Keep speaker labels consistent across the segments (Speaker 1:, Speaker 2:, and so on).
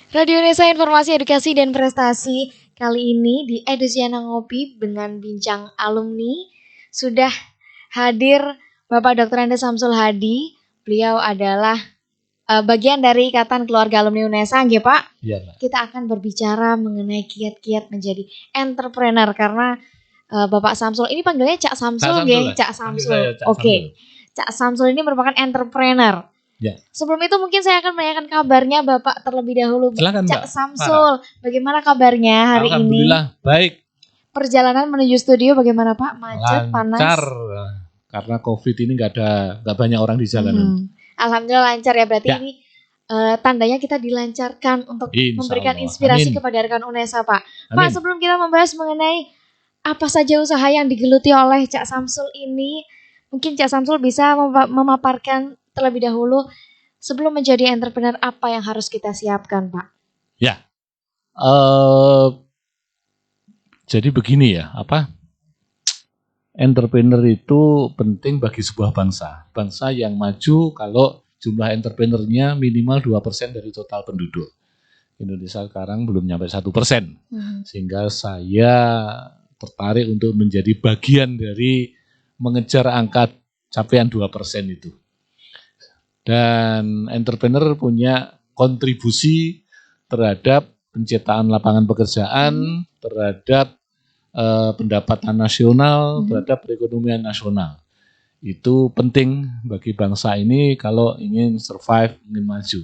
Speaker 1: Radio Nesa Informasi Edukasi dan Prestasi. Kali ini di Edusiana Ngopi dengan bincang alumni sudah hadir Bapak Dr. Andes Samsul Hadi. Beliau adalah bagian dari Ikatan Keluarga Alumni UNESA, nggih Pak?
Speaker 2: Iya, Pak.
Speaker 1: Kita akan berbicara mengenai kiat-kiat menjadi entrepreneur karena Bapak Samsul ini panggilnya Cak Samsul nggih, Cak Samsul. Oke. Cak Samsul ini merupakan entrepreneur.
Speaker 2: Ya.
Speaker 1: Sebelum itu mungkin saya akan menanyakan kabarnya Bapak terlebih dahulu.
Speaker 2: Silakan,
Speaker 1: Cak
Speaker 2: Mbak.
Speaker 1: Samsul, bagaimana kabarnya hari ini?
Speaker 2: Alhamdulillah baik.
Speaker 1: Perjalanan menuju studio bagaimana Pak? Macet, panas?
Speaker 2: Lancar. Karena COVID ini nggak banyak orang di jalanan.
Speaker 1: Alhamdulillah lancar ya, berarti
Speaker 2: Ya.
Speaker 1: ini tandanya kita dilancarkan untuk
Speaker 2: Insya
Speaker 1: memberikan
Speaker 2: Allah.
Speaker 1: inspirasi
Speaker 2: Amin.
Speaker 1: kepada rekan UNESA Pak.
Speaker 2: Amin.
Speaker 1: Pak, sebelum kita membahas mengenai apa saja usaha yang digeluti oleh Cak Samsul ini, mungkin Cak Samsul bisa memaparkan terlebih dahulu sebelum menjadi entrepreneur apa yang harus kita siapkan, Pak?
Speaker 2: Ya. Jadi begini ya, entrepreneur itu penting bagi sebuah bangsa. Bangsa yang maju kalau jumlah entrepreneurnya minimal 2% dari total penduduk. Indonesia sekarang belum nyampe 1%. Sehingga saya tertarik untuk menjadi bagian dari mengejar angka capaian 2% itu. Dan entrepreneur punya kontribusi terhadap penciptaan lapangan pekerjaan, terhadap pendapatan nasional, terhadap perekonomian nasional. Itu penting bagi bangsa ini kalau ingin survive, ingin maju.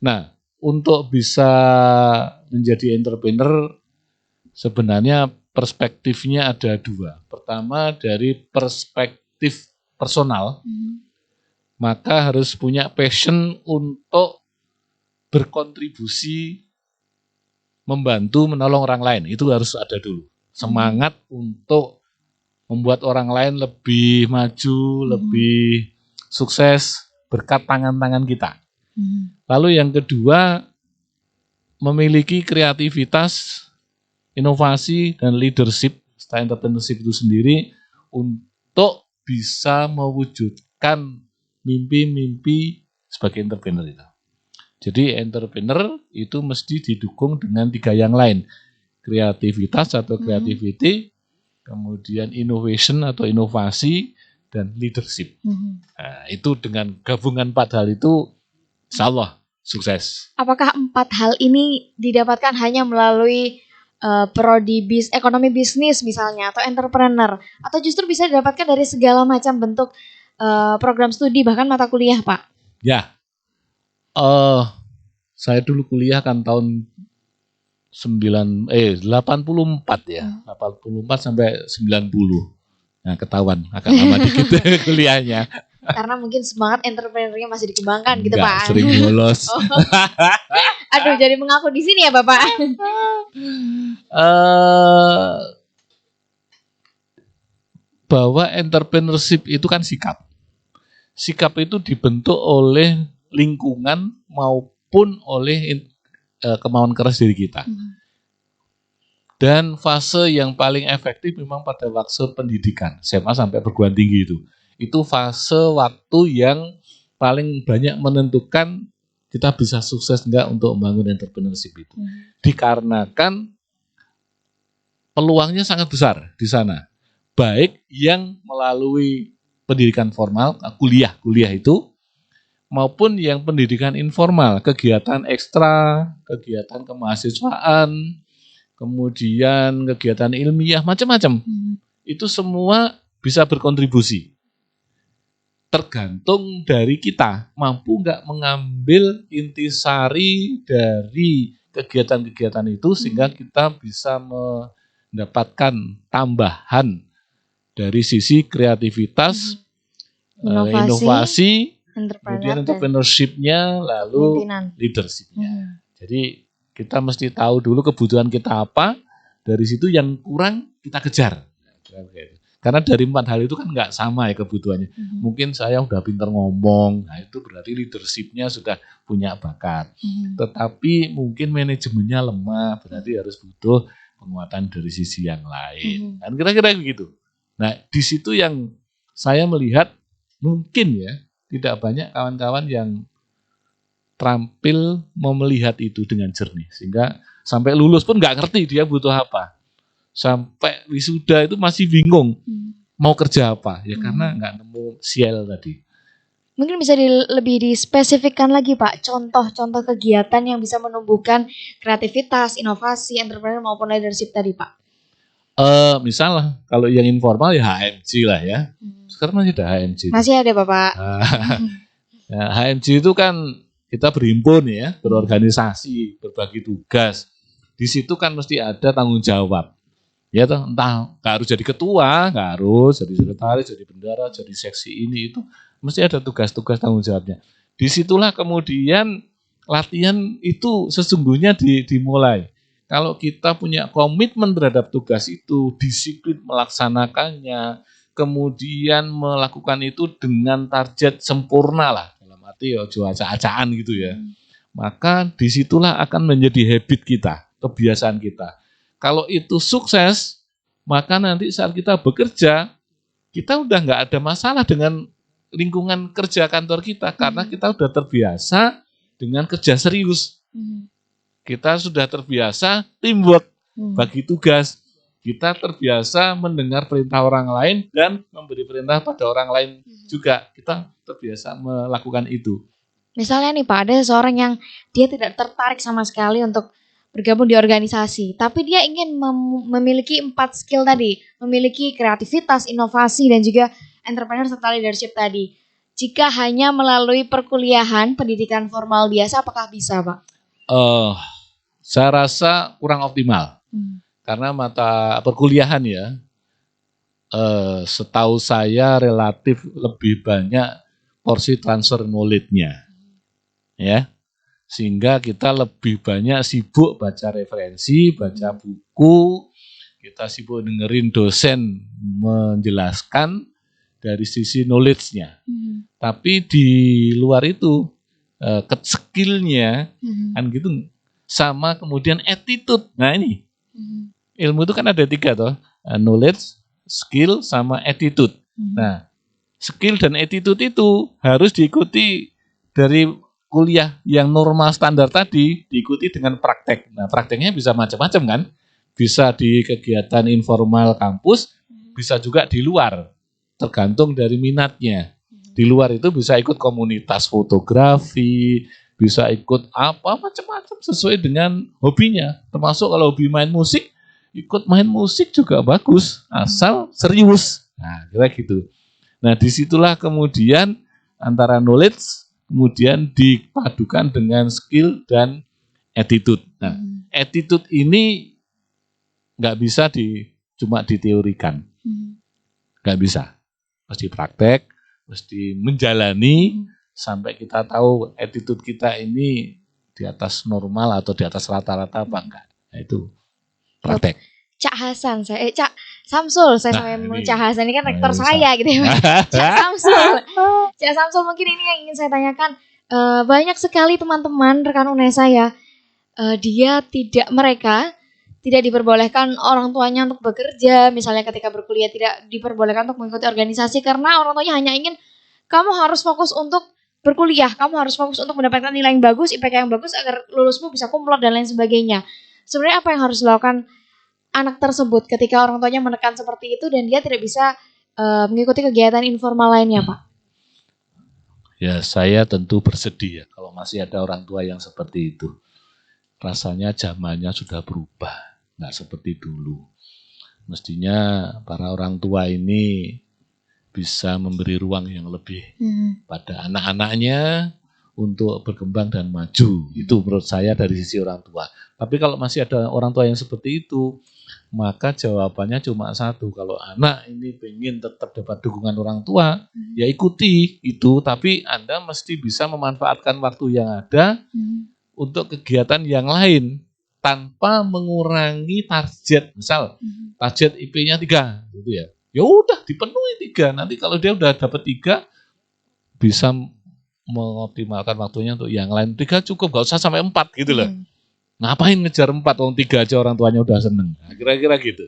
Speaker 2: Nah, untuk bisa menjadi entrepreneur sebenarnya perspektifnya ada dua. Pertama dari perspektif personal, maka harus punya passion untuk berkontribusi, membantu, menolong orang lain. Itu harus ada dulu. Semangat untuk membuat orang lain lebih maju, lebih sukses berkat tangan-tangan kita. Lalu yang kedua, memiliki kreativitas, inovasi, dan leadership, setelah entrepreneurship itu sendiri, untuk bisa mewujudkan mimpi-mimpi sebagai entrepreneur itu. Jadi entrepreneur itu mesti didukung dengan tiga yang lain. Kreativitas atau creativity, kemudian innovation atau inovasi, dan leadership. Nah, itu dengan gabungan 4 hal itu, insya Allah sukses.
Speaker 1: Apakah 4 hal ini didapatkan hanya melalui prodi ekonomi bisnis misalnya, atau entrepreneur, atau justru bisa didapatkan dari segala macam bentuk program studi, bahkan mata kuliah, Pak?
Speaker 2: Ya, saya dulu kuliah kan tahun 84 ya, 84 sampai 90. Nah, ketahuan agak lama dikit kuliahnya.
Speaker 1: Karena mungkin semangat entrepreneurnya masih dikembangkan gitu, Pak.
Speaker 2: Sering bolos.
Speaker 1: Aduh, jadi mengaku di sini ya, Bapak.
Speaker 2: Bahwa entrepreneurship itu kan sikap. Sikap itu dibentuk oleh lingkungan maupun oleh kemauan keras diri kita. Dan fase yang paling efektif memang pada fase pendidikan, SMA sampai perguruan tinggi itu. Itu fase waktu yang paling banyak menentukan kita bisa sukses enggak untuk membangun entrepreneurship itu. Dikarenakan peluangnya sangat besar di sana. Baik yang melalui pendidikan formal, kuliah itu, maupun yang pendidikan informal, kegiatan ekstra, kegiatan kemahasiswaan, kemudian kegiatan ilmiah, macam-macam. Itu semua bisa berkontribusi. Tergantung dari kita, mampu nggak mengambil intisari dari kegiatan-kegiatan itu sehingga kita bisa mendapatkan tambahan dari sisi kreativitas, inovasi, kemudian entrepreneurship-nya, lalu leadership-nya. Jadi kita mesti tahu dulu kebutuhan kita apa, dari situ yang kurang kita kejar. Karena dari 4 hal itu kan nggak sama ya kebutuhannya. Mungkin saya udah pintar ngomong, nah itu berarti leadership-nya sudah punya bakat. Tetapi mungkin manajemennya lemah, berarti harus butuh penguatan dari sisi yang lain. Dan kira-kira begitu. Nah, di situ yang saya melihat mungkin ya tidak banyak kawan-kawan yang terampil melihat itu dengan jernih. Sehingga sampai lulus pun nggak ngerti dia butuh apa. Sampai wisuda itu masih bingung mau kerja apa. Ya karena nggak nemu sial tadi.
Speaker 1: Mungkin bisa lebih dispesifikkan lagi Pak, contoh-contoh kegiatan yang bisa menumbuhkan kreativitas, inovasi, entrepreneur maupun leadership tadi Pak.
Speaker 2: Misalnya kalau yang informal ya HMG lah ya. Sekarang masih ada HMG.
Speaker 1: Masih ada Bapak.
Speaker 2: Ya, HMG itu kan kita berhimpun ya, berorganisasi, berbagi tugas. Di situ kan mesti ada tanggung jawab. Ya toh, entah nggak harus jadi ketua, nggak harus jadi sekretaris, jadi bendara, jadi seksi ini itu mesti ada tugas-tugas tanggung jawabnya. Disitulah kemudian latihan itu sesungguhnya dimulai. Kalau kita punya komitmen terhadap tugas itu, disiplin melaksanakannya, kemudian melakukan itu dengan target sempurna lah, dalam arti ya acak-acakan gitu ya. Maka disitulah akan menjadi habit kita, kebiasaan kita. Kalau itu sukses, maka nanti saat kita bekerja, kita udah nggak ada masalah dengan lingkungan kerja kantor kita, karena kita udah terbiasa dengan kerja serius. Kita sudah terbiasa teamwork, bagi tugas. Kita terbiasa mendengar perintah orang lain dan memberi perintah pada orang lain juga. Kita terbiasa melakukan itu.
Speaker 1: Misalnya nih Pak, ada seseorang yang dia tidak tertarik sama sekali untuk bergabung di organisasi, tapi dia ingin memiliki 4 skill tadi, memiliki kreativitas, inovasi, dan juga entrepreneur serta leadership tadi. Jika hanya melalui perkuliahan, pendidikan formal biasa, apakah bisa Pak?
Speaker 2: Saya rasa kurang optimal. Karena mata perkuliahan ya, setahu saya relatif lebih banyak porsi transfer knowledge-nya. Ya. Sehingga kita lebih banyak sibuk baca referensi, baca buku, kita sibuk dengerin dosen menjelaskan dari sisi knowledge-nya. Tapi di luar itu, skill-nya kan gitu, sama kemudian attitude. Nah ini, ilmu itu kan ada 3 toh, knowledge, skill, sama attitude. Nah, skill dan attitude itu harus diikuti dari kuliah yang normal standar tadi, diikuti dengan praktek. Nah, prakteknya bisa macam-macam kan? Bisa di kegiatan informal kampus, bisa juga di luar, tergantung dari minatnya. Di luar itu bisa ikut komunitas fotografi, bisa ikut apa macam-macam sesuai dengan hobinya. Termasuk kalau hobi main musik, ikut main musik juga bagus, asal serius. Nah, kira gitu. Nah, disitulah kemudian antara knowledge kemudian dipadukan dengan skill dan attitude. Nah, attitude ini nggak bisa cuma diteorikan, nggak bisa. Mesti praktek, mesti menjalani sampai kita tahu attitude kita ini di atas normal atau di atas rata-rata apa enggak. Nah, itu praktek.
Speaker 1: Cak Hasan, Cak Samsul, saya sampai Cak Hasan ini kan rektor saya gitu ya. Cak Samsul mungkin ini yang ingin saya tanyakan. Banyak sekali teman-teman rekan UNES saya, mereka tidak diperbolehkan orang tuanya untuk bekerja, misalnya ketika berkuliah tidak diperbolehkan untuk mengikuti organisasi karena orang tuanya hanya ingin kamu harus fokus untuk berkuliah, kamu harus fokus untuk mendapatkan nilai yang bagus, IPK yang bagus agar lulusmu bisa kumlot dan lain sebagainya. Sebenarnya apa yang harus dilakukan anak tersebut ketika orang tuanya menekan seperti itu dan dia tidak bisa mengikuti kegiatan informal lainnya, Pak?
Speaker 2: Ya, saya tentu bersedih ya kalau masih ada orang tua yang seperti itu. Rasanya zamannya sudah berubah, nggak seperti dulu. Mestinya para orang tua ini bisa memberi ruang yang lebih pada anak-anaknya untuk berkembang dan maju. Itu menurut saya dari sisi orang tua. Tapi kalau masih ada orang tua yang seperti itu, maka jawabannya cuma satu. Kalau anak ini pengen tetap dapat dukungan orang tua, ya ikuti itu. Tapi Anda mesti bisa memanfaatkan waktu yang ada untuk kegiatan yang lain tanpa mengurangi target. Misal target IP-nya 3, gitu ya. Ya udah dipenuhi 3. Nanti kalau dia udah dapat 3, bisa mengoptimalkan waktunya untuk yang lain. 3 cukup, gak usah sampai 4 gitu loh. Ngapain ngejar 4, wong 3 aja orang tuanya udah seneng. Nah, kira-kira gitu.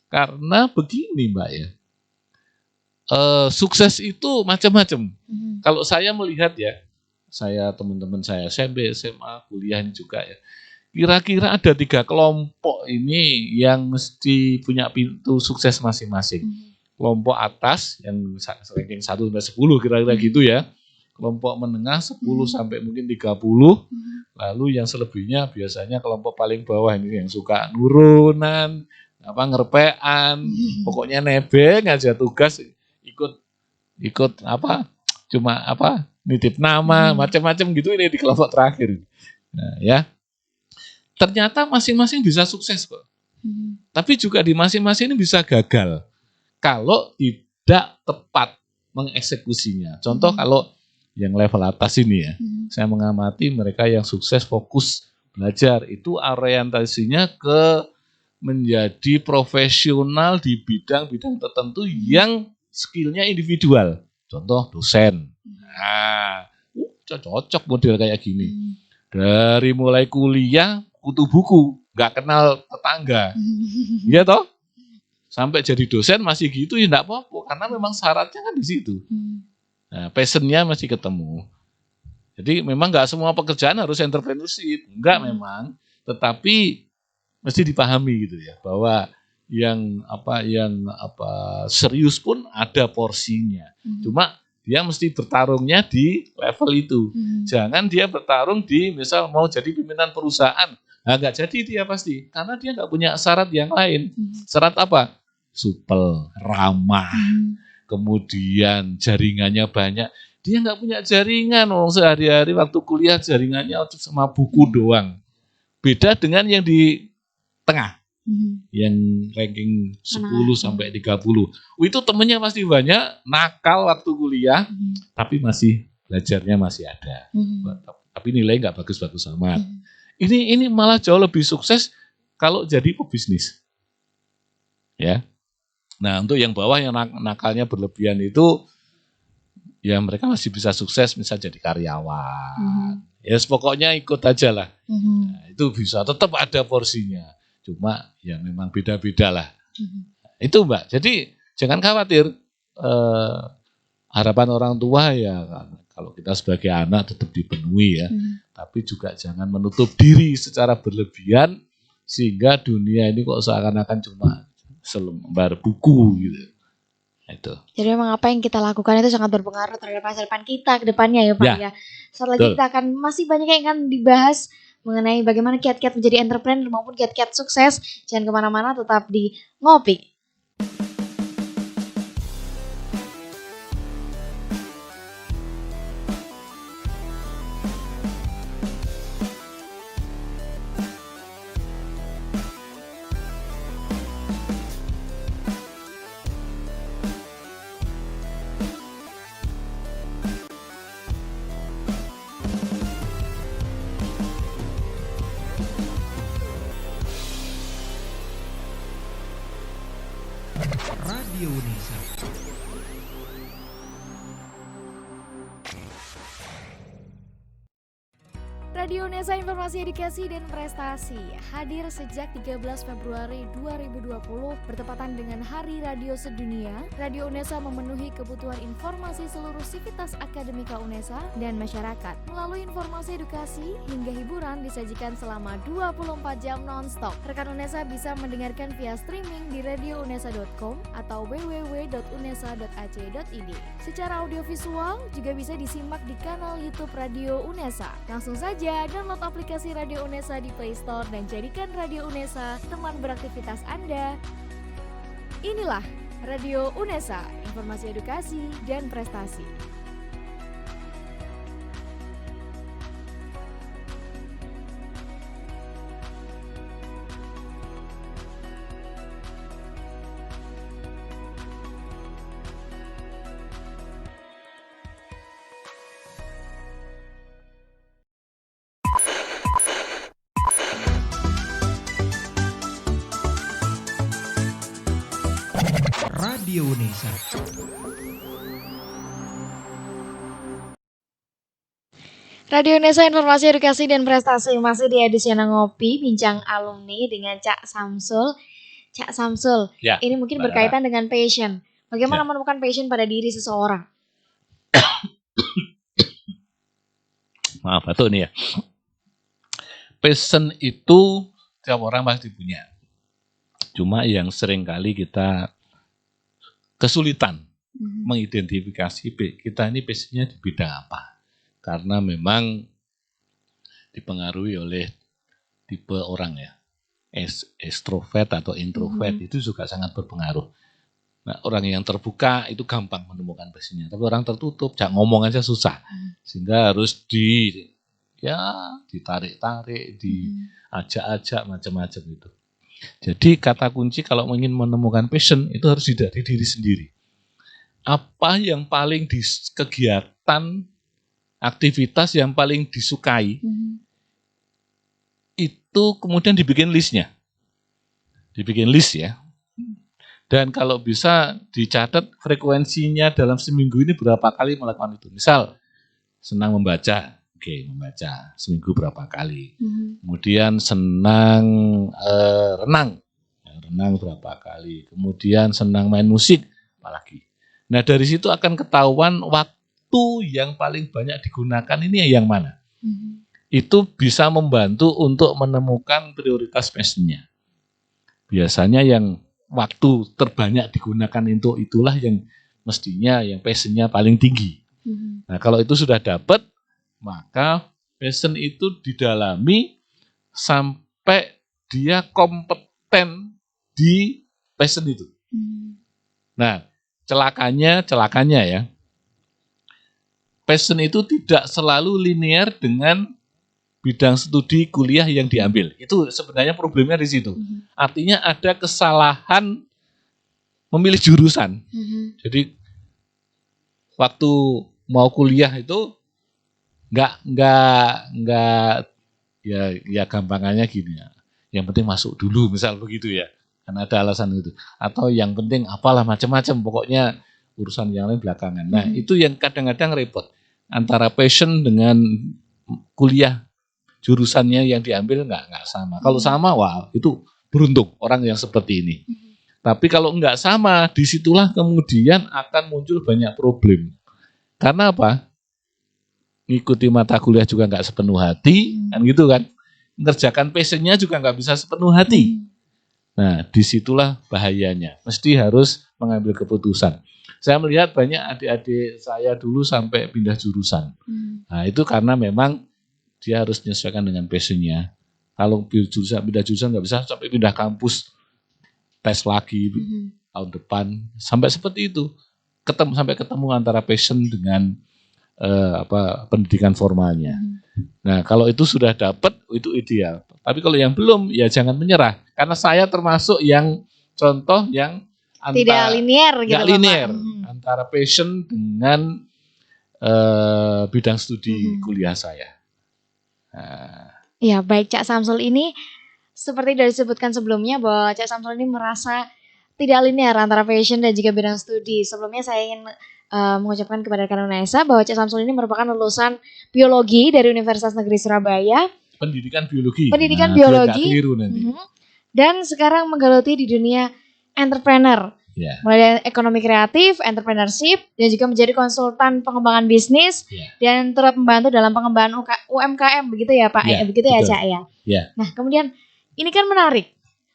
Speaker 2: Karena begini Mbak ya, sukses itu macam-macam. Kalau saya melihat ya, teman-teman saya SMP, SMA, kuliah ini juga ya. Kira-kira ada 3 kelompok ini yang mesti punya pintu sukses masing-masing. Kelompok atas yang ranking 1 sampai 10 kira-kira gitu ya. Kelompok menengah 10 sampai mungkin 30. Lalu yang selebihnya biasanya kelompok paling bawah ini yang suka nurunan, ngerpean, pokoknya nebeng aja tugas ikut nitip nama, macam-macam gitu ini di kelompok terakhir. Nah, ya. Ternyata masing-masing bisa sukses kok. Tapi juga di masing-masing ini bisa gagal kalau tidak tepat mengeksekusinya. Contoh kalau yang level atas ini ya, saya mengamati mereka yang sukses fokus belajar itu orientasinya ke menjadi profesional di bidang-bidang tertentu yang skillnya individual. Contoh dosen. Nah, cocok model kayak gini. Dari mulai kuliah kutu buku, nggak kenal tetangga, iya toh? Sampai jadi dosen masih gitu ya nggak apa-apa, karena memang syaratnya kan di situ. Nah, passionnya masih ketemu. Jadi memang nggak semua pekerjaan harus entrepreneurship, enggak memang, tetapi mesti dipahami gitu ya, bahwa yang serius pun ada porsinya. Cuma dia mesti bertarungnya di level itu. Jangan dia bertarung di misal mau jadi pimpinan perusahaan. Nah, nggak jadi dia pasti, karena dia nggak punya syarat yang lain. Syarat apa? Supel, ramah. Kemudian jaringannya banyak. Dia nggak punya jaringan, sehari-hari waktu kuliah jaringannya sama buku doang. Beda dengan yang di tengah, yang ranking 10 sampai 30. Itu temennya pasti banyak, nakal waktu kuliah, tapi masih belajarnya masih ada. Tapi nilai nggak bagus-bagus amat. Ini malah jauh lebih sukses kalau jadi pebisnis. Ya. Nah, untuk yang bawah yang nakalnya berlebihan itu, ya mereka masih bisa sukses, misal jadi karyawan. Ya pokoknya ikut aja lah. Nah, itu bisa, tetap ada porsinya. Cuma ya memang beda-beda lah. Itu Mbak. Jadi jangan khawatir. Harapan orang tua ya kalau kita sebagai anak tetap dipenuhi ya. Tapi juga jangan menutup diri secara berlebihan sehingga dunia ini kok seakan-akan cuma selembar buku gitu. Itu.
Speaker 1: Jadi memang apa yang kita lakukan itu sangat berpengaruh terhadap masa depan kita ke depannya ya Pak ya. Setelah lagi kita akan masih banyak yang akan dibahas mengenai bagaimana kiat-kiat menjadi entrepreneur maupun kiat-kiat sukses. Jangan kemana-mana, tetap di Ngopi.
Speaker 3: Radio Unesa.
Speaker 1: Radio Unesa, informasi edukasi dan prestasi hadir sejak 13 Februari 2020 bertepatan dengan Hari Radio Sedunia. Radio Unesa memenuhi kebutuhan informasi seluruh sivitas akademika Unesa dan masyarakat. Melalui informasi edukasi hingga hiburan disajikan selama 24 jam non-stop. Rekan Unesa bisa mendengarkan via streaming di radiounesa.com atau www.unesa.ac.id. Secara audiovisual juga bisa disimak di kanal YouTube Radio Unesa. Langsung saja download aplikasi Radio Unesa di Play Store dan jadikan Radio Unesa teman beraktivitas Anda. Inilah Radio Unesa, informasi edukasi dan prestasi.
Speaker 3: Radio Unesa.
Speaker 1: Radio Unesa, informasi edukasi dan prestasi, masih di edisi Ngopi, bincang alumni dengan Cak Samsul. Cak Samsul,
Speaker 2: ya,
Speaker 1: ini mungkin berkaitan dengan passion. Bagaimana menemukan passion pada diri seseorang?
Speaker 2: Maaf batuk nih ya. Passion itu tiap orang pasti punya. Cuma yang sering kali kita kesulitan mengidentifikasi kita ini passionnya di bidang apa. Karena memang dipengaruhi oleh tipe orang ya. Extrovert atau introvert itu juga sangat berpengaruh. Nah, orang yang terbuka itu gampang menemukan passionnya. Tapi orang tertutup, jangan ngomong aja susah. Sehingga harus ditarik-tarik, diajak-ajak macam-macam itu. Jadi kata kunci kalau ingin menemukan passion itu harus dari diri sendiri. Apa yang paling kegiatan, aktivitas yang paling disukai, itu kemudian dibikin listnya. Dibikin list ya. Dan kalau bisa dicatat frekuensinya dalam seminggu ini berapa kali melakukan itu. Misal, senang membaca. Oke, membaca seminggu berapa kali. Kemudian senang renang. Renang berapa kali. Kemudian senang main musik, apalagi. Nah, dari situ akan ketahuan waktu yang paling banyak digunakan ini yang mana. Itu bisa membantu untuk menemukan prioritas passionnya. Biasanya yang waktu terbanyak digunakan untuk itulah yang mestinya yang passionnya paling tinggi. Nah, kalau itu sudah dapat, maka passion itu didalami sampai dia kompeten di passion itu. Nah, celakanya ya, passion itu tidak selalu linear dengan bidang studi kuliah yang diambil. Itu sebenarnya problemnya di situ. Artinya ada kesalahan memilih jurusan. Jadi waktu mau kuliah itu enggak ya gampangannya gini ya. Yang penting masuk dulu misal begitu ya. Karena ada alasan itu. Atau yang penting apalah macam-macam, pokoknya urusan yang lain belakangan. Nah, itu yang kadang-kadang repot. Antara passion dengan kuliah jurusannya yang diambil enggak sama. Kalau sama, wah itu beruntung orang yang seperti ini. Tapi kalau enggak sama, disitulah kemudian akan muncul banyak problem. Karena apa? Ngikuti mata kuliah juga enggak sepenuh hati, kan gitu kan. Ngerjakan passionnya juga enggak bisa sepenuh hati. Nah, disitulah bahayanya. Mesti harus mengambil keputusan. Saya melihat banyak adik-adik saya dulu sampai pindah jurusan. Nah, itu karena memang dia harus menyesuaikan dengan passionnya. Kalau pindah jurusan nggak bisa sampai pindah kampus, tes lagi tahun depan, sampai seperti itu. Sampai ketemu antara passion dengan pendidikan formalnya. Nah, kalau itu sudah dapat, itu ideal. Tapi kalau yang belum, ya jangan menyerah. Karena saya termasuk yang contoh yang
Speaker 1: tidak linear gitu,
Speaker 2: linear antara passion dengan bidang studi kuliah saya.
Speaker 1: Ya, baik Cak Samsul ini seperti dari disebutkan sebelumnya bahwa Cak Samsul ini merasa tidak linear antara passion dan juga bidang studi. Sebelumnya saya ingin mengucapkan kepada rekan Unesa bahwa Cak Samsul ini merupakan lulusan biologi dari Universitas Negeri Surabaya.
Speaker 2: Pendidikan biologi.
Speaker 1: Biologi. Dan sekarang menggeluti di dunia entrepreneur. Mulai dari ekonomi kreatif, entrepreneurship, dan juga menjadi konsultan pengembangan bisnis, dan turut membantu dalam pengembangan UMKM, begitu ya Pak? Begitu
Speaker 2: betul.
Speaker 1: ya Cak ya? Nah, kemudian ini kan menarik,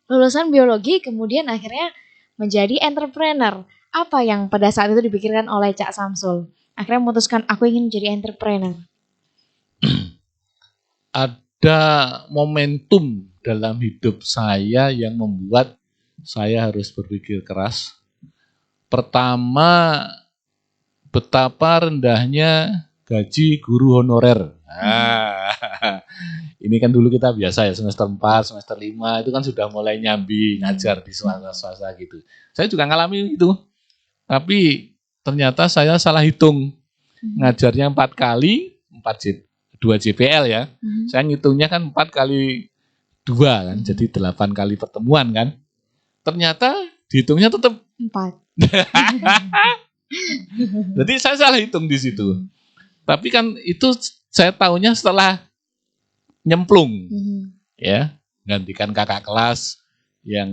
Speaker 1: lulusan biologi kemudian akhirnya menjadi entrepreneur. Apa yang pada saat itu dipikirkan oleh Cak Samsul? Akhirnya memutuskan aku ingin menjadi entrepreneur.
Speaker 2: Ada momentum dalam hidup saya yang membuat saya harus berpikir keras. Pertama, betapa rendahnya gaji guru honorer. Ini kan dulu kita biasa ya, semester 4, semester 5, itu kan sudah mulai nyambi, ngajar di swasta gitu. Saya juga ngalami itu. Tapi ternyata saya salah hitung. Ngajarnya 4 kali, 2 JPL ya. Saya ngitungnya kan 4 kali 2 kan, jadi 8 kali pertemuan kan. Ternyata dihitungnya tetap
Speaker 1: 4.
Speaker 2: Jadi saya salah hitung di situ. Tapi kan itu saya tahunya setelah nyemplung, ya, gantikan kakak kelas yang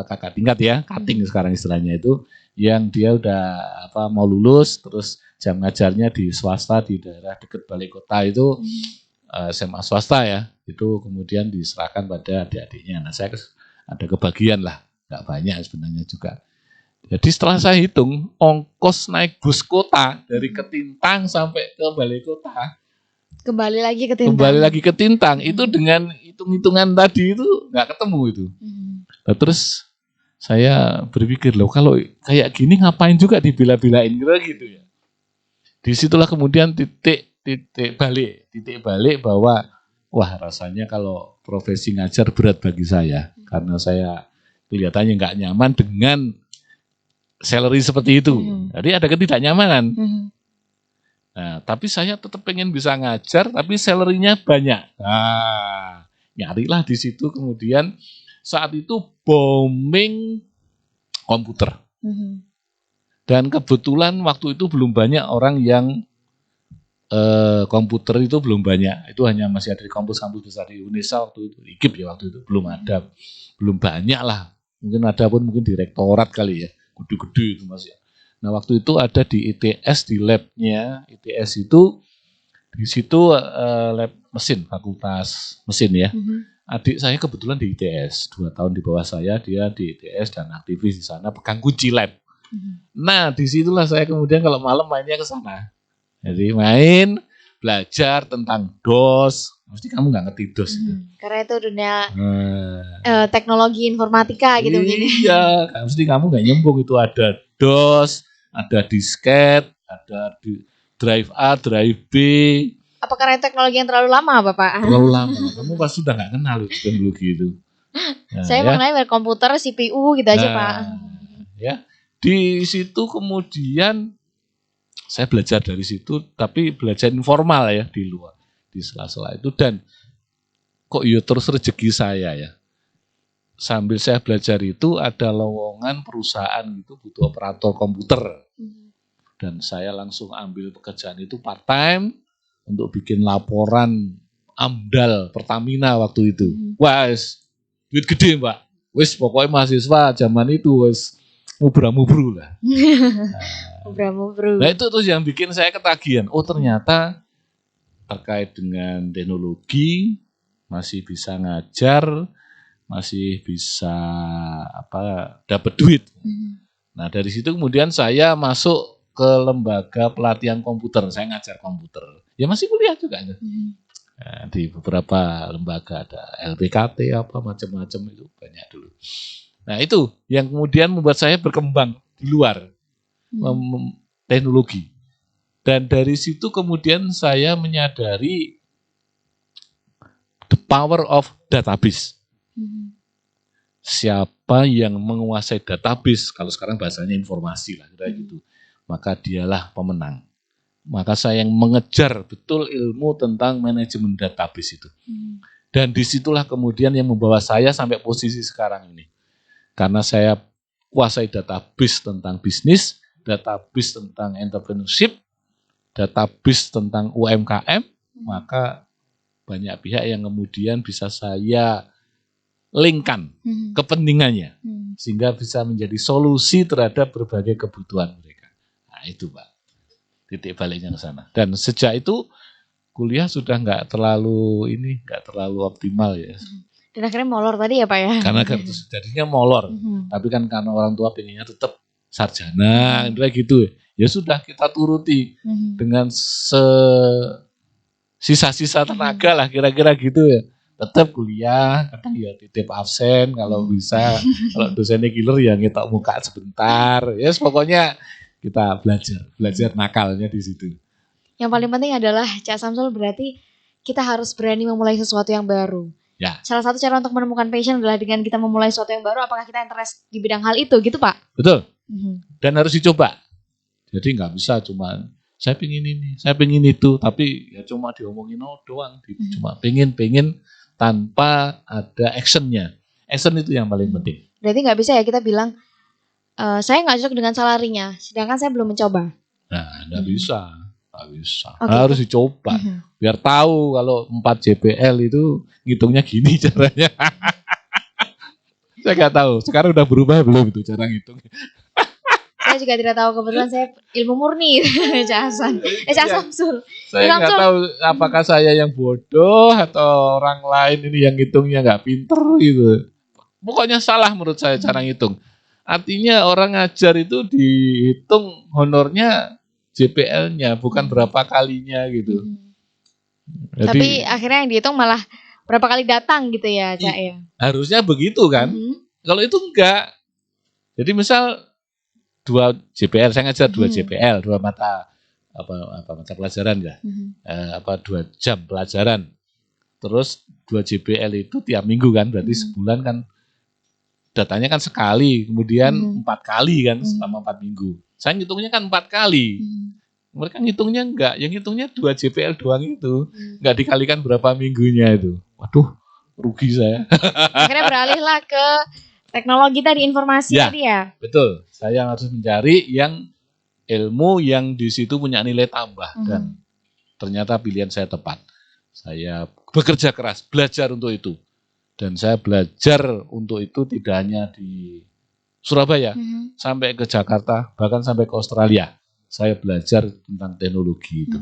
Speaker 2: kakak tingkat ya, cutting sekarang istilahnya itu, yang dia udah mau lulus, terus jam ngajarnya di swasta di daerah dekat balai kota itu SMA swasta ya. Itu kemudian diserahkan pada adik-adiknya. Nah saya ada kebagian lah, nggak banyak sebenarnya juga. Jadi setelah saya hitung ongkos naik bus kota dari Ketintang sampai ke balai kota,
Speaker 1: Kembali lagi ke
Speaker 2: Tintang itu dengan hitung-hitungan tadi itu nggak ketemu itu. Nah, terus saya berpikir loh kalau kayak gini ngapain juga dibela-belain kira gitu ya. Disitulah kemudian titik balik bahwa wah rasanya kalau profesi ngajar berat bagi saya karena saya kelihatannya nggak nyaman dengan salary seperti itu. Jadi ada ketidaknyamanan. Nah, tapi saya tetap pengen bisa ngajar, tapi salary-nya banyak. Nah, nyarilah di situ kemudian saat itu booming komputer. Dan kebetulan waktu itu belum banyak orang yang komputer itu belum banyak. Itu hanya masih ada di kampus-kampus besar di Indonesia waktu itu. IKIP ya waktu itu belum ada, belum banyak lah. Mungkin ada pun mungkin direktorat kali ya. Gede-gede itu masih. Nah waktu itu ada di ITS di labnya ITS itu di situ lab mesin fakultas mesin ya. Adik saya kebetulan di ITS 2 tahun di bawah saya dia di ITS dan aktivis di sana pegang kunci lab. Nah disitulah saya kemudian kalau malam mainnya ke sana. Jadi main belajar tentang DOS. Mesti kamu nggak ngerti DOS itu.
Speaker 1: Karena itu dunia teknologi informatika gitu mungkin.
Speaker 2: Iya, mesti kamu nggak nyambung itu ada DOS, ada disket, ada drive A, drive B.
Speaker 1: Apa karena teknologi yang terlalu lama, Bapak?
Speaker 2: Terlalu lama. Kamu pasti sudah nggak kenal itu teknologi itu. Nah,
Speaker 1: saya mengenai komputer, CPU gitu aja, Pak.
Speaker 2: Ya, di situ kemudian saya belajar dari situ, tapi belajar informal ya di luar, di sela-sela itu dan kok ya terus rezeki saya ya. Sambil saya belajar itu ada lowongan perusahaan gitu butuh operator komputer. Dan saya langsung ambil pekerjaan itu part time untuk bikin laporan AMDAL Pertamina waktu itu. Wah, duit gede, Mbak. Wis pokoknya mahasiswa zaman itu wis mubra-mubru lah. Nah itu terus yang bikin saya ketagihan. Oh ternyata terkait dengan teknologi masih bisa ngajar, masih bisa dapat duit. Nah dari situ kemudian saya masuk ke lembaga pelatihan komputer. Saya ngajar komputer. Ya masih kuliah juga. Nah, di beberapa lembaga ada LPKT apa macam-macam itu banyak dulu. Nah itu yang kemudian membuat saya berkembang di luar teknologi. Dan dari situ kemudian saya menyadari the power of database. Siapa yang menguasai database, kalau sekarang bahasanya informasi lah kira gitu, maka dialah pemenang. Maka saya yang mengejar betul ilmu tentang manajemen database itu. Dan disitulah kemudian yang membawa saya sampai posisi sekarang ini. Karena saya kuasai database tentang bisnis, database tentang entrepreneurship, database tentang UMKM, maka banyak pihak yang kemudian bisa saya linkkan kepentingannya, sehingga bisa menjadi solusi terhadap berbagai kebutuhan mereka. Nah itu Pak, titik baliknya ke sana. Dan sejak itu kuliah sudah nggak terlalu optimal ya.
Speaker 1: Dan akhirnya molor tadi ya Pak ya?
Speaker 2: Karena jadinya molor, tapi kan karena orang tua pengennya tetap sarjana, kayak gitu. Ya sudah kita turuti dengan sisa-sisa tenaga lah kira-kira gitu ya. Tetap kuliah, kadang ya titip absen kalau bisa. Kalau dosennya killer ya ngetok muka sebentar. Ya pokoknya kita belajar nakalnya di situ.
Speaker 1: Yang paling penting adalah Cak Samsul berarti kita harus berani memulai sesuatu yang baru.
Speaker 2: Ya.
Speaker 1: Salah satu cara untuk menemukan passion adalah dengan kita memulai sesuatu yang baru. Apakah kita interest di bidang hal itu gitu Pak?
Speaker 2: Betul. Dan harus dicoba. Jadi nggak bisa cuma saya pengen ini, saya pengen itu, tapi ya cuma diomongin doang, cuma pengen tanpa ada actionnya. Action itu yang paling penting.
Speaker 1: Berarti nggak bisa ya kita bilang saya nggak cocok dengan salarinya, sedangkan saya belum mencoba.
Speaker 2: Nah, nggak bisa. Nggak bisa.
Speaker 1: Okay.
Speaker 2: Harus dicoba. Biar tahu kalau 4 JPL itu ngitungnya gini caranya. Saya nggak tahu. Sekarang udah berubah belum itu cara ngitung?
Speaker 1: Saya juga tidak tahu, kebetulan saya ilmu murni Cak Hasan. Cak Samsul.
Speaker 2: Saya nggak
Speaker 1: Samsul.
Speaker 2: tahu apakah saya yang bodoh atau orang lain ini yang ngitungnya nggak pinter gitu. Pokoknya salah menurut saya cara ngitung. Artinya orang ngajar itu dihitung honornya JPL-nya, bukan berapa kalinya gitu. Jadi,
Speaker 1: Tapi akhirnya yang dihitung malah berapa kali datang gitu ya, Cak ya.
Speaker 2: harusnya begitu kan? Kalau itu enggak. Jadi misal 2 JPL, saya ngajar 2 JPL, 2 mata apa mata pelajaran ya. 2 jam pelajaran. Terus 2 JPL itu tiap minggu kan, berarti sebulan kan datanya kan sekali, kemudian 4 kali kan selama 4 minggu. Saya ngitungnya kan 4 kali. Mereka ngitungnya enggak, yang ngitungnya 2 JPL doang itu. Enggak dikalikan berapa minggunya itu. Waduh, rugi saya.
Speaker 1: Akhirnya beralihlah ke teknologi tadi, informasi
Speaker 2: Ya.
Speaker 1: tadi ya.
Speaker 2: Betul, saya harus mencari yang ilmu yang di situ punya nilai tambah dan ternyata pilihan saya tepat. Saya bekerja keras, belajar untuk itu. Dan saya belajar untuk itu tidak hanya di Surabaya, sampai ke Jakarta, bahkan sampai ke Australia. Saya belajar tentang teknologi itu.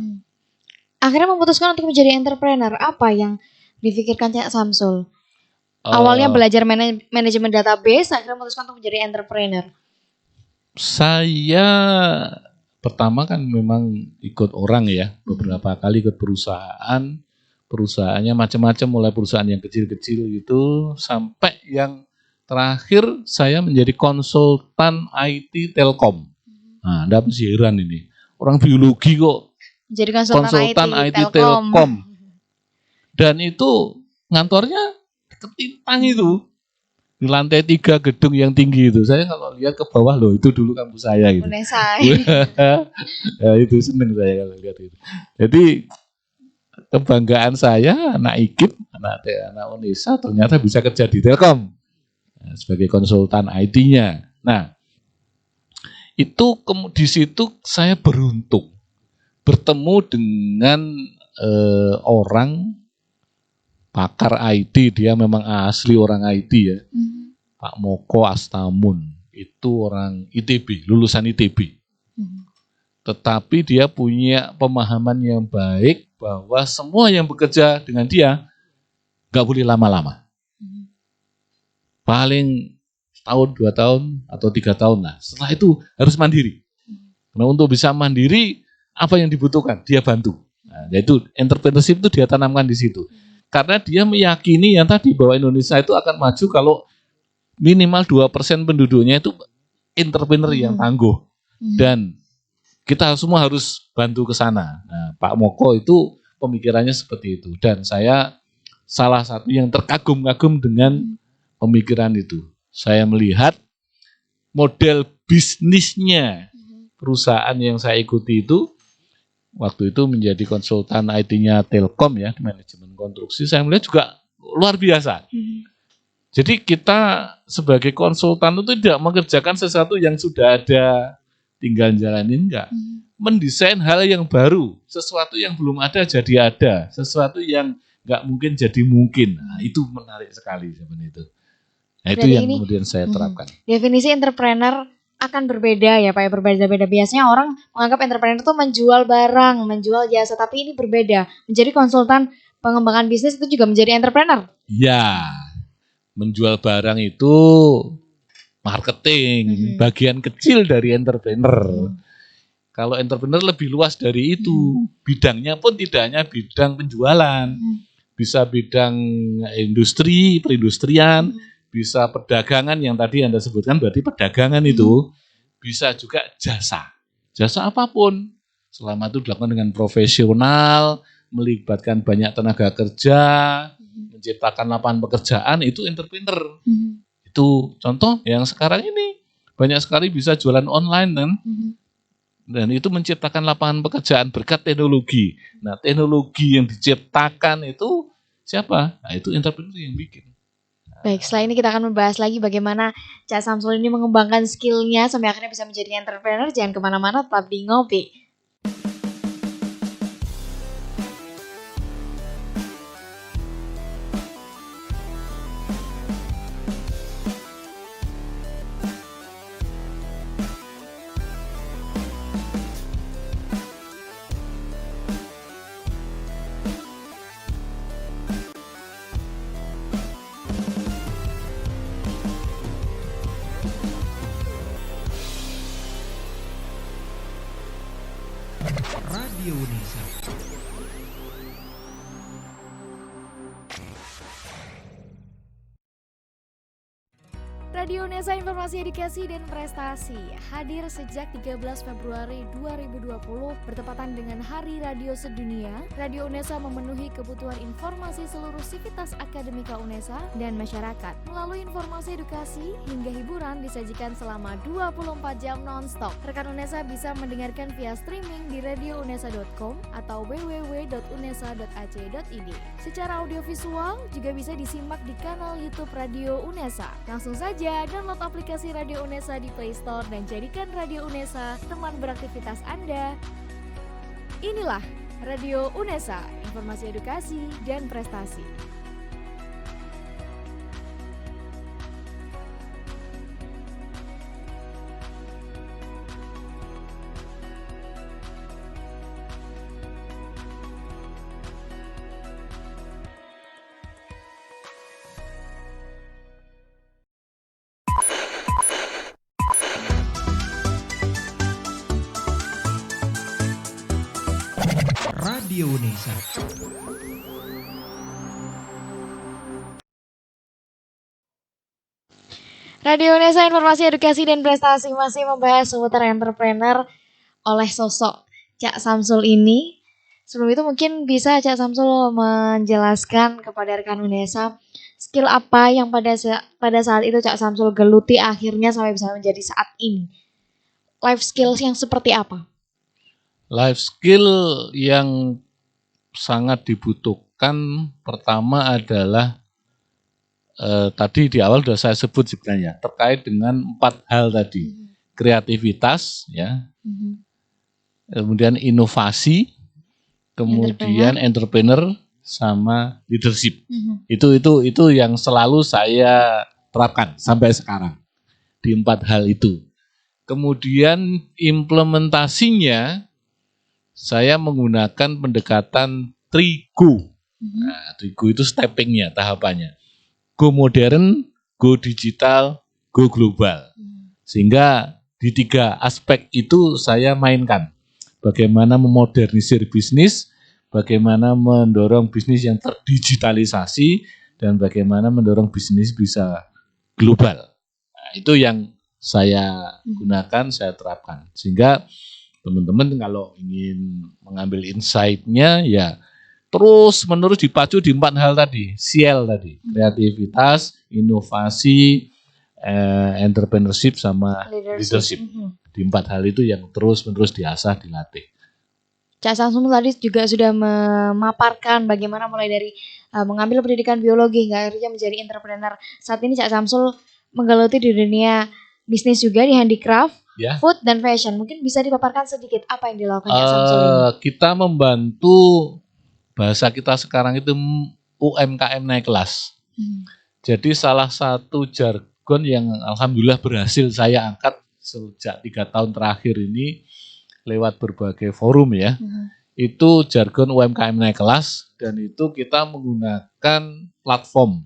Speaker 1: Akhirnya memutuskan untuk menjadi entrepreneur. Apa yang difikirkan Cak Samsul? Awalnya belajar manajemen database, akhirnya memutuskan untuk menjadi entrepreneur.
Speaker 2: Saya pertama kan memang ikut orang ya, beberapa kali ikut perusahaan. Perusahaannya macam-macam, mulai perusahaan yang kecil-kecil gitu, sampai yang terakhir saya menjadi konsultan IT Telkom. Nah, Anda pasti heran ini. Orang biologi kok
Speaker 1: Jadi
Speaker 2: konsultan IT Telkom. Dan itu ngantornya ketintang itu. Di lantai 3 gedung yang tinggi itu. Saya kalau lihat ke bawah loh, itu dulu kampus saya gitu. Ya, itu seneng saya kalau lihat itu. Jadi kebanggaan saya anak IKIP, anak UNESA ternyata bisa kerja di Telkom sebagai konsultan IT-nya. Nah, itu di situ saya beruntung bertemu dengan orang pakar IT, dia memang asli orang IT ya. Pak Moko Astamun, itu orang ITB, lulusan ITB. Tetapi dia punya pemahaman yang baik bahwa semua yang bekerja dengan dia nggak boleh lama-lama. Paling tahun, 2 tahun, atau 3 tahun lah. Setelah itu harus mandiri. Nah, untuk bisa mandiri, apa yang dibutuhkan? Dia bantu. Nah, yaitu entrepreneurship itu dia tanamkan di situ. Karena dia meyakini yang tadi bahwa Indonesia itu akan maju kalau minimal 2% penduduknya itu entrepreneur yang tangguh. Dan kita semua harus bantu ke sana. Nah, Pak Moko itu pemikirannya seperti itu. Dan saya salah satu yang terkagum-kagum dengan pemikiran itu. Saya melihat model bisnisnya perusahaan yang saya ikuti itu, waktu itu menjadi konsultan IT-nya Telkom ya, manajemen konstruksi, saya melihat juga luar biasa. Jadi kita sebagai konsultan itu tidak mengerjakan sesuatu yang sudah ada, tinggal jalanin, enggak. Mendesain hal yang baru, sesuatu yang belum ada jadi ada, sesuatu yang enggak mungkin jadi mungkin. Nah, itu menarik sekali sebenarnya itu. Nah, itu yang kemudian saya terapkan.
Speaker 1: Definisi entrepreneur akan berbeda ya Pak, ya, berbeda-beda. Biasanya orang menganggap entrepreneur itu menjual barang, menjual jasa, tapi ini berbeda. Menjadi konsultan pengembangan bisnis itu juga menjadi entrepreneur.
Speaker 2: Ya, menjual barang itu marketing, bagian kecil dari entrepreneur. Kalau entrepreneur lebih luas dari itu, bidangnya pun tidak hanya bidang penjualan, bisa bidang industri, perindustrian, bisa perdagangan yang tadi Anda sebutkan, berarti perdagangan itu, bisa juga jasa. Jasa apapun, selama itu dilakukan dengan profesional, melibatkan banyak tenaga kerja, menciptakan lapangan pekerjaan, itu entrepreneur. Itu contoh yang sekarang ini, banyak sekali bisa jualan online kan, dan itu menciptakan lapangan pekerjaan berkat teknologi. Nah, teknologi yang diciptakan itu siapa? Nah, itu entrepreneur yang bikin.
Speaker 1: Baik, setelah ini kita akan membahas lagi bagaimana Cak Samsul ini mengembangkan skillnya sampai akhirnya bisa menjadi entrepreneur. Jangan kemana-mana, tetap di Ngopi.
Speaker 3: Radio Unesa.
Speaker 1: Radio Unesa, informasi edukasi dan prestasi hadir sejak 13 Februari 2020 bertepatan dengan Hari Radio Sedunia. Radio Unesa memenuhi kebutuhan informasi seluruh sivitas akademika Unesa dan masyarakat. Melalui informasi edukasi hingga hiburan disajikan selama 24 jam non-stop. Rekan Unesa bisa mendengarkan via streaming di radiounesa.com atau www.unesa.ac.id. Secara audiovisual juga bisa disimak di kanal YouTube Radio Unesa. Langsung saja download aplikasi Radio Unesa di Play Store dan jadikan Radio Unesa teman beraktivitas Anda. Inilah Radio Unesa, informasi edukasi dan prestasi.
Speaker 3: Radio Unesa.
Speaker 1: Radio Unesa, informasi edukasi dan prestasi masih membahas seputar entrepreneur oleh sosok Cak Samsul ini. Sebelum itu mungkin bisa Cak Samsul menjelaskan kepada rekan Unesa skill apa yang pada saat itu Cak Samsul geluti akhirnya sampai bisa menjadi saat ini. Life skills yang seperti apa?
Speaker 2: Life skill yang sangat dibutuhkan pertama adalah tadi di awal sudah saya sebut sebenarnya terkait dengan 4 hal tadi. Kreativitas ya. Kemudian inovasi, kemudian entrepreneur sama leadership. Itu yang selalu saya terapkan sampai sekarang di 4 hal itu. Kemudian implementasinya saya menggunakan pendekatan 3GO. Nah, 3GO itu steppingnya, tahapannya. Go modern, go digital, go global. Sehingga di 3 aspek itu saya mainkan. Bagaimana memodernisir bisnis, bagaimana mendorong bisnis yang terdigitalisasi, dan bagaimana mendorong bisnis bisa global. Nah, itu yang saya gunakan, saya terapkan. Sehingga teman-teman kalau ingin mengambil insight-nya ya terus menerus dipacu di 4 hal tadi, CL tadi, kreativitas, inovasi, entrepreneurship sama leadership. Di 4 hal itu yang terus menerus diasah, dilatih.
Speaker 1: Cak Samsul tadi juga sudah memaparkan bagaimana mulai dari mengambil pendidikan biologi hingga akhirnya menjadi entrepreneur. Saat ini Cak Samsul menggeluti di dunia bisnis juga di handicraft, food dan fashion. Mungkin bisa dipaparkan sedikit apa yang dilakukan Cak Samsul ini?
Speaker 2: Kita membantu, bahasa kita sekarang itu UMKM naik kelas. Jadi salah satu jargon yang alhamdulillah berhasil saya angkat sejak 3 tahun terakhir ini lewat berbagai forum ya. Itu jargon UMKM naik kelas dan itu kita menggunakan platform.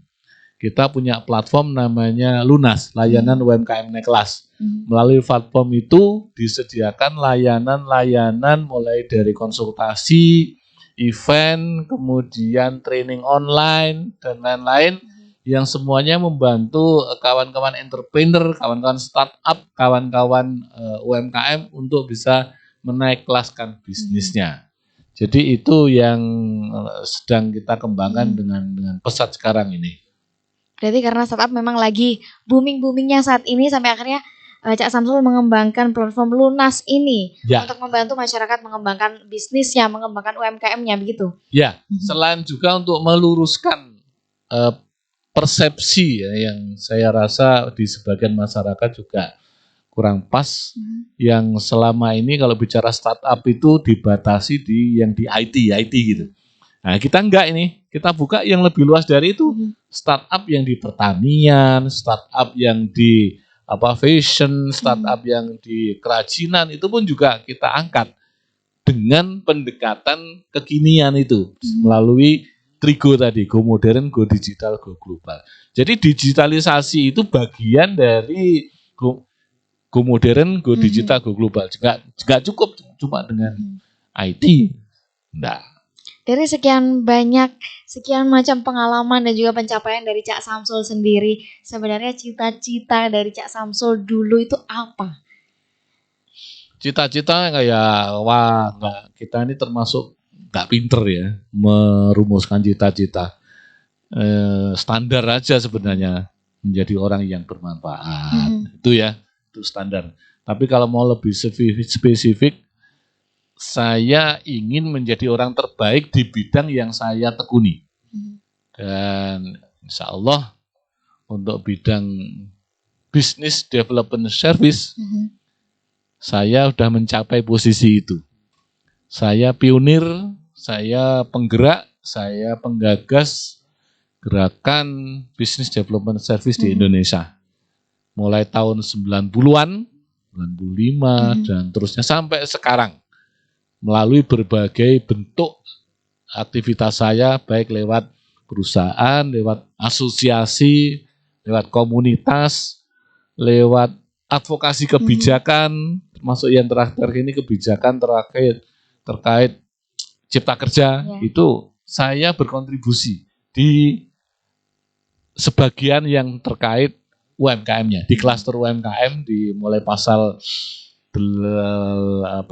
Speaker 2: Kita punya platform namanya Lunas, layanan UMKM naik kelas. Melalui platform itu disediakan layanan-layanan mulai dari konsultasi, event, kemudian training online, dan lain-lain yang semuanya membantu kawan-kawan entrepreneur, kawan-kawan startup, kawan-kawan UMKM untuk bisa menaik kelaskan bisnisnya. Jadi itu yang sedang kita kembangkan dengan pesat sekarang ini.
Speaker 1: Berarti karena startup memang lagi booming-boomingnya saat ini sampai akhirnya Cak Samsul mengembangkan platform Lunas ini untuk membantu masyarakat mengembangkan bisnisnya, mengembangkan UMKM-nya begitu.
Speaker 2: Ya, selain juga untuk meluruskan persepsi ya, yang saya rasa di sebagian masyarakat juga kurang pas, yang selama ini kalau bicara startup itu dibatasi di yang di IT gitu. Nah, kita enggak ini, kita buka yang lebih luas dari itu. Startup yang di pertanian, startup yang di fashion, startup yang di kerajinan itu pun juga kita angkat dengan pendekatan kekinian itu melalui 3GO tadi, go modern, go digital, go global. Jadi digitalisasi itu bagian dari go modern, go digital, go global. Juga cukup cuma dengan IT. Enggak.
Speaker 1: Dari sekian macam pengalaman dan juga pencapaian dari Cak Samsul sendiri, sebenarnya cita-cita dari Cak Samsul dulu itu apa?
Speaker 2: Cita-cita kayak enggak, kita ini termasuk enggak pinter ya merumuskan cita-cita. Standar aja sebenarnya menjadi orang yang bermanfaat. Itu standar. Tapi kalau mau lebih spesifik, saya ingin menjadi orang terbaik di bidang yang saya tekuni. Dan insya Allah untuk bidang business development service, saya sudah mencapai posisi itu. Saya pionir, saya penggerak, saya penggagas gerakan business development service di Indonesia. Mulai tahun 90-an, 95 dan terusnya sampai sekarang. Melalui berbagai bentuk aktivitas saya, baik lewat perusahaan, lewat asosiasi, lewat komunitas, lewat advokasi kebijakan, termasuk yang terakhir ini kebijakan terkait cipta kerja, itu saya berkontribusi di sebagian yang terkait UMKM-nya, di klaster UMKM, mulai pasal 92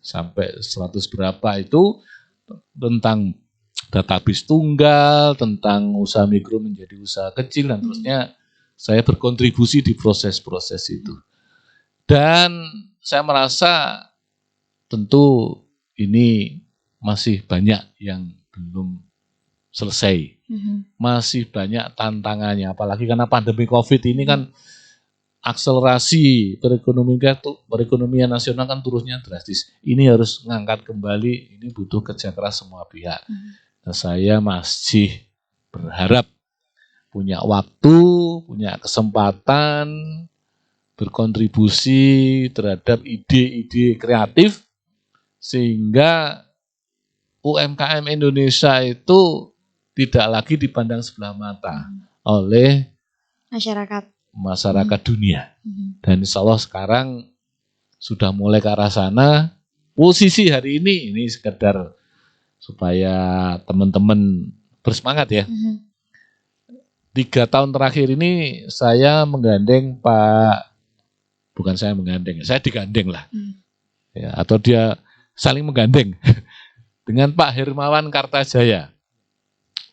Speaker 2: sampai 100 berapa itu tentang database tunggal, tentang usaha mikro menjadi usaha kecil dan terusnya. Saya berkontribusi di proses-proses itu. Dan saya merasa tentu ini masih banyak yang belum selesai. Masih banyak tantangannya, apalagi karena pandemi COVID ini kan akselerasi perekonomian nasional kan turunnya drastis. Ini harus ngangkat kembali, ini butuh kerja keras semua pihak. Nah, saya masih berharap punya waktu, punya kesempatan berkontribusi terhadap ide-ide kreatif sehingga UMKM Indonesia itu tidak lagi dipandang sebelah mata oleh masyarakat dunia. Dan insya Allah sekarang sudah mulai ke arah sana. Posisi hari ini sekedar supaya teman-teman bersemangat ya. 3 tahun terakhir ini saya menggandeng saya digandeng lah. Ya, atau dia saling menggandeng dengan Pak Hermawan Kartajaya.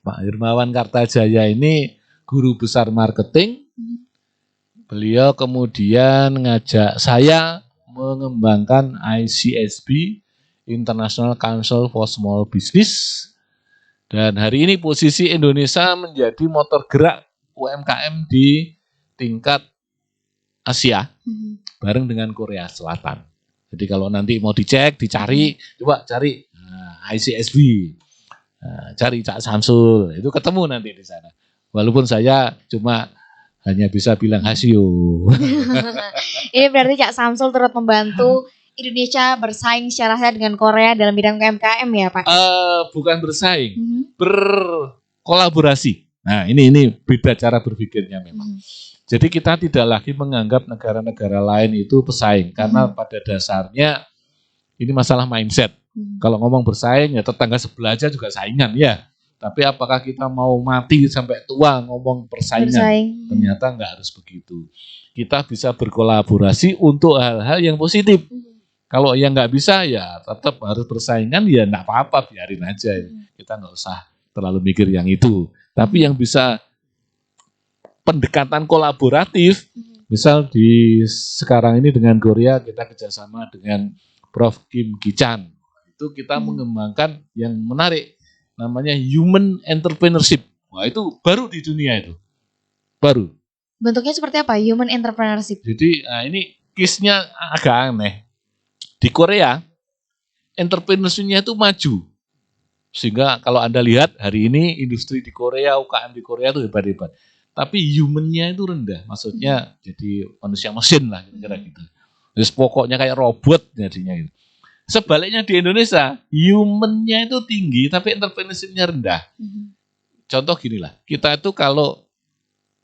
Speaker 2: Pak Hermawan Kartajaya ini guru besar marketing. Beliau kemudian ngajak saya mengembangkan ICSB, International Council for Small Business. Dan hari ini posisi Indonesia menjadi motor gerak UMKM di tingkat Asia, bareng dengan Korea Selatan. Jadi kalau nanti mau dicari, coba cari ICSB, cari Cak Samsul, itu ketemu nanti di sana. Walaupun saya cuma hanya bisa bilang hasio.
Speaker 1: Ini berarti Cak Samsul turut membantu Indonesia bersaing secara sehat dengan Korea dalam bidang UMKM ya Pak?
Speaker 2: Bukan bersaing, berkolaborasi. Nah ini beda cara berpikirnya memang. Jadi kita tidak lagi menganggap negara-negara lain itu pesaing. Karena pada dasarnya ini masalah mindset. Kalau ngomong bersaing ya tetangga sebelah aja juga saingan ya. Tapi apakah kita mau mati sampai tua ngomong persaingan? Ternyata nggak harus begitu. Kita bisa berkolaborasi untuk hal-hal yang positif. Kalau yang nggak bisa ya tetap harus bersaingan ya nggak apa-apa, biarin aja. Kita nggak usah terlalu mikir yang itu. Tapi yang bisa pendekatan kolaboratif, misal di sekarang ini dengan Korea kita kerjasama dengan Prof. Kim Ki-chan. Itu kita mengembangkan yang menarik. Namanya human entrepreneurship. Wah itu baru di dunia itu. Baru.
Speaker 1: Bentuknya seperti apa? Human entrepreneurship.
Speaker 2: Jadi ini case-nya agak aneh. Di Korea, entrepreneurship-nya itu maju. Sehingga kalau Anda lihat hari ini industri di Korea, UKM di Korea itu hebat-hebat. Tapi human-nya itu rendah. Maksudnya jadi manusia mesin lah kira-kira gitu. Terus pokoknya kayak robot jadinya gitu. Sebaliknya di Indonesia, human-nya itu tinggi, tapi entrepreneurship-nya rendah. Contoh gini lah, kita itu kalau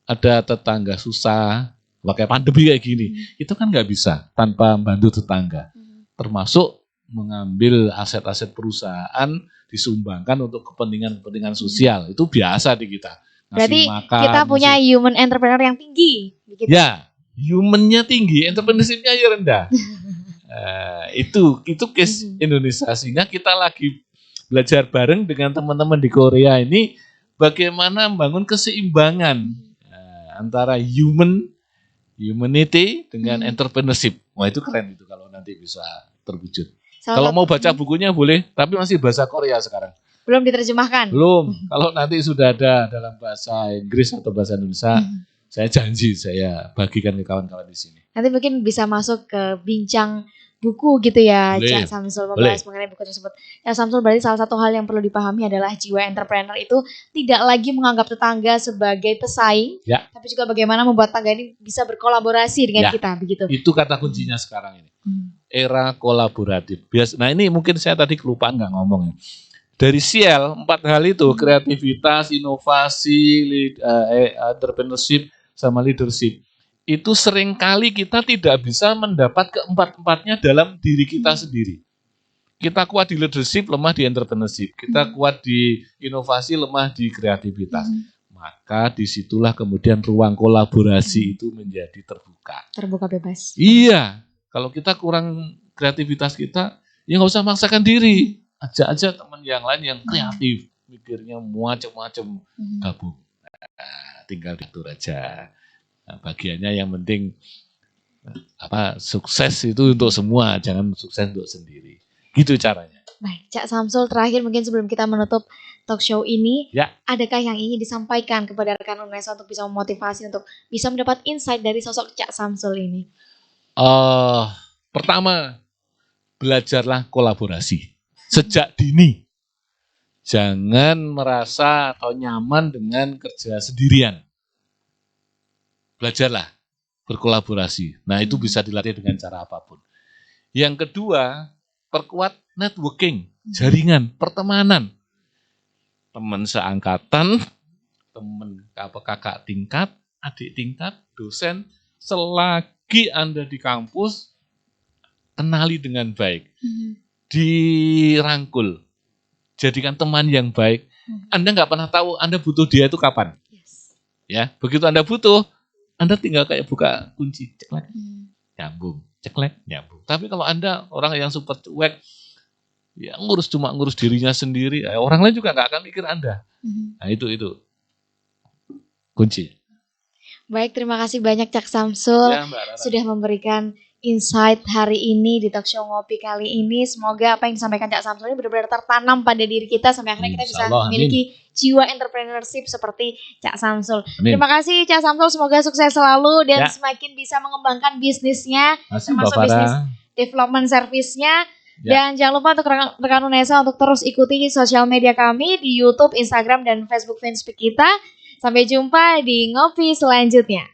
Speaker 2: ada tetangga susah, pakai pandemi kayak gini, itu kan nggak bisa tanpa membantu tetangga. Termasuk mengambil aset-aset perusahaan disumbangkan untuk kepentingan sosial. Itu biasa di kita. Ngasih
Speaker 1: Berarti
Speaker 2: makan,
Speaker 1: kita punya human entrepreneur yang tinggi. Begitu.
Speaker 2: ya, human-nya tinggi, entrepreneurship-nya ya rendah. Itu case Indonesia, sehingga kita lagi belajar bareng dengan teman-teman di Korea ini bagaimana membangun keseimbangan antara humanity dengan entrepreneurship. Wah, itu keren itu kalau nanti bisa terwujud. Kalau mau baca bukunya boleh, tapi masih bahasa Korea sekarang.
Speaker 1: Belum diterjemahkan.
Speaker 2: Belum. Kalau nanti sudah ada dalam bahasa Inggris atau bahasa Indonesia, saya janji saya bagikan ke kawan-kawan di sini.
Speaker 1: Nanti mungkin bisa masuk ke bincang buku gitu ya,
Speaker 2: Boleh.
Speaker 1: Cak Samsul membahas mengenai buku tersebut. Cak Samsul, berarti salah satu hal yang perlu dipahami adalah jiwa entrepreneur itu tidak lagi menganggap tetangga sebagai pesaing, tapi juga bagaimana membuat tangga ini bisa berkolaborasi dengan kita, begitu.
Speaker 2: Itu kata kuncinya sekarang ini. Era kolaboratif. Nah ini mungkin saya tadi kelupaan nggak ngomong ya. Dari Ciel, 4 hal itu, kreativitas, inovasi, entrepreneurship, sama leadership. Itu seringkali kita tidak bisa mendapat keempat-empatnya dalam diri kita sendiri. Kita kuat di leadership, lemah di entrepreneurship. Kita kuat di inovasi, lemah di kreativitas. Maka disitulah kemudian ruang kolaborasi itu menjadi terbuka.
Speaker 1: Terbuka bebas.
Speaker 2: Iya, kalau kita kurang kreativitas kita, ya nggak usah maksakan diri. Ajak aja teman yang lain yang kreatif, mikirnya macam-macam, gabung. Tinggal diatur aja. Nah, bagiannya yang penting sukses itu untuk semua, jangan sukses untuk sendiri. Gitu caranya.
Speaker 1: Baik, Cak Samsul, terakhir mungkin sebelum kita menutup talk show ini, adakah yang ingin disampaikan kepada rekan Unesa untuk bisa memotivasi untuk bisa mendapat insight dari sosok Cak Samsul ini?
Speaker 2: Pertama, belajarlah kolaborasi sejak dini. Jangan merasa atau nyaman dengan kerja sendirian. Belajarlah berkolaborasi. Nah, itu bisa dilatih dengan cara apapun. Yang kedua, perkuat networking, jaringan, pertemanan. Teman seangkatan, teman kakak tingkat, adik tingkat, dosen, selagi Anda di kampus, kenali dengan baik. Dirangkul. Jadikan teman yang baik. Anda nggak pernah tahu Anda butuh dia itu kapan. Ya, begitu Anda butuh, Anda tinggal kayak buka kunci, ceklek, nyambung, ceklek, nyambung. Tapi kalau Anda orang yang super cuek, ya cuma ngurus dirinya sendiri, orang lain juga nggak akan mikir Anda. Nah itu kunci.
Speaker 1: Baik, terima kasih banyak Cak Samsul sudah memberikan insight hari ini di talk show Ngopi kali ini. Semoga apa yang disampaikan Cak Samsul ini benar-benar tertanam pada diri kita sampai akhirnya kita bisa memiliki jiwa entrepreneurship seperti Cak Samsul. Terima kasih Cak Samsul, semoga sukses selalu dan semakin bisa mengembangkan bisnisnya, termasuk bisnis development service-nya. Dan jangan lupa untuk rekan Unesa untuk terus ikuti sosial media kami di YouTube, Instagram, dan Facebook fanspeak kita. Sampai jumpa di Ngopi selanjutnya.